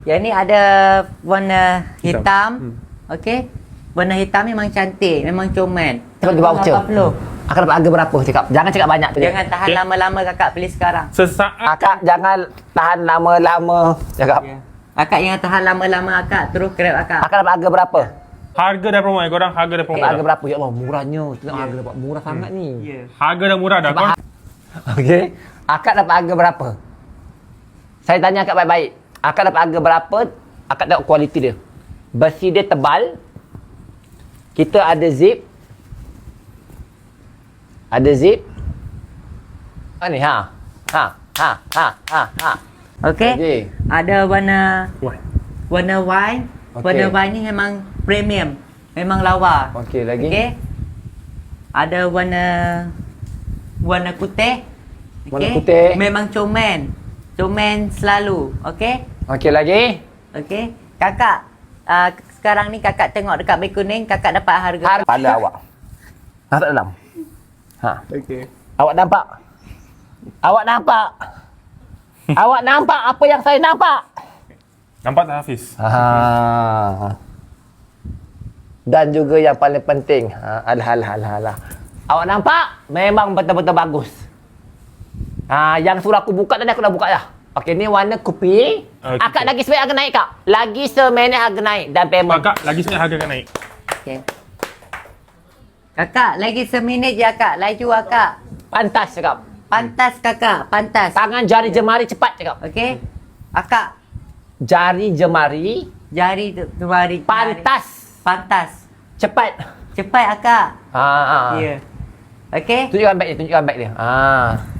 Yang ni ada warna hitam. Okey. Warna hitam memang cantik, memang comel. Tengok di voucher. 80. Akak dapat harga berapa cakap? Jangan cakap banyak tu. Jangan tahan lama-lama kakak, beli sekarang. Sesaat. Akak jangan tahan lama-lama cakap. Ya. Akak yang tahan lama-lama akak, terus grab akak. Akak dapat harga berapa? Harga dah promo korang, harga dah promo. Dapat harga berapa? Ya Allah, murahnya. Tengok harga dapat murah sangat ni. Ya. Harga dah murah dah. Korang Okey. Akak dapat harga berapa? Saya tanya akak baik-baik. Akak dapat harga berapa? Akak tengok kualiti dia. Besi dia tebal. Kita ada zip. Ada zip. Ni ha. Okey. Okey. Ada warna White. wine. Okey. Warna wine ni memang premium. Memang lawa. Okey, lagi. Okey. Ada warna putih. Warna Okey. putih. Memang comel. Comel selalu. Okey. Okey, lagi. Okey. Kakak sekarang ni kakak tengok dekat beg kuning, kakak dapat harga. Kepala awak. Nampak dalam? Ha. Okay. Awak nampak? Awak nampak? Awak nampak apa yang saya nampak? Nampak tak Hafiz? Dan juga yang paling penting, alah. Awak nampak? Memang betul-betul bagus. Yang suruh aku buka tadi aku dah buka dah. Okey, ni warna kopi. Okey. Akak lagi seminit harga naik, Kak. Lagi seminit harga naik dan payment. Kakak, lagi sekali harga akan naik. Okey. Kakak, lagi seminit je akak. Laju akak. Pantas cakap. Pantas kakak, pantas. Tangan jari jemari cepat cakap. Okey. Akak, Jari jemari jari jari. pantas. Pantas. Cepat. Cepat akak. Ya. Okey. Tunjukkan beg dia.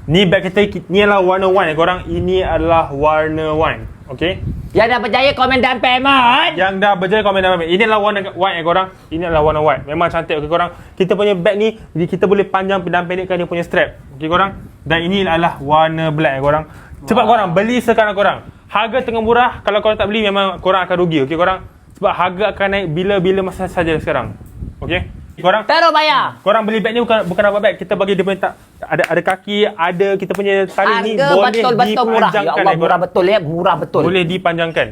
Ni bag kita, ni adalah warna wine korang. Ini adalah warna wine. Okay? Yang dah berjaya komen dan payment. Yang dah berjaya komen dalam bag. Ini adalah warna white korang. Ini adalah warna white. Memang cantik okay korang. Kita punya bag ni, kita boleh panjang dan pendekkan dia punya strap. Okay korang. Dan ini adalah warna black korang. Cepat korang, beli sekarang korang. Harga tengah murah. Kalau korang tak beli, memang korang akan rugi. Okay korang. Sebab harga akan naik bila-bila masa saja sekarang. Okay? Korang Terus bayar. korang beli beg ni bukan dapat beg. Kita bagi dia punya ada kaki, ada kita punya tali ni Harga boleh betul-betul murah. Ya dipanjangkan. Allah, murah betul ya. Murah betul. Boleh dipanjangkan.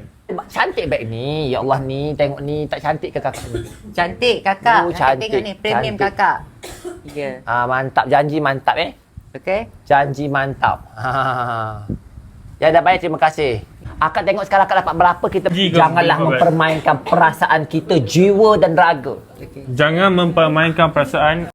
Cantik beg ni. Ya Allah ni, tengok ni. Tak cantik ke kakak ni? Cantik kakak. Oh, Kakak tengok cantik, ni, premium cantik. kakak. Ya. Mantap. Janji mantap Okey. Janji mantap. Ya dah baik, terima kasih. Akak tengok sekarang akak dapat berapa kita. Janganlah mempermainkan perasaan kita, jiwa dan raga. Jangan mempermainkan perasaan